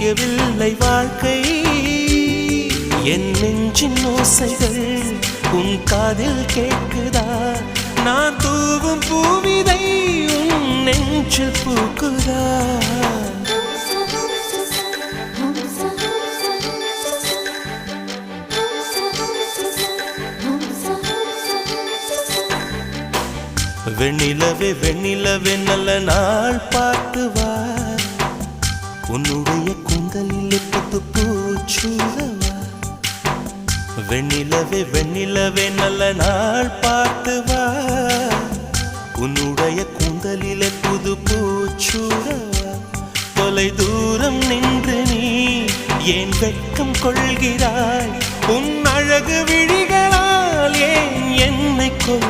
புரியவில்லை வாழ்க்கை என் நெஞ்சின் ஓசைகள் உன் காதில் கேட்குதா நான் தூவும் பூவிதை உன் நெஞ்சில் பூக்குதா வெண்ணிலவே வெண்ணிலவே நல்ல நாள் பார்த்து வா உன்னுடைய கூந்தலில் புத்து பூச்சூடவா வெண்ணிலவே வெண்ணிலவே நல்ல நாள் பார்த்து வா உன்னுடைய கூந்தலில் புது பூச்சூடவா தொலை தூரம் நின்று நீ ஏன் வெட்கம் கொள்கிறாய் உன் அழகு விழிகளால் ஏன் என்னை கொள்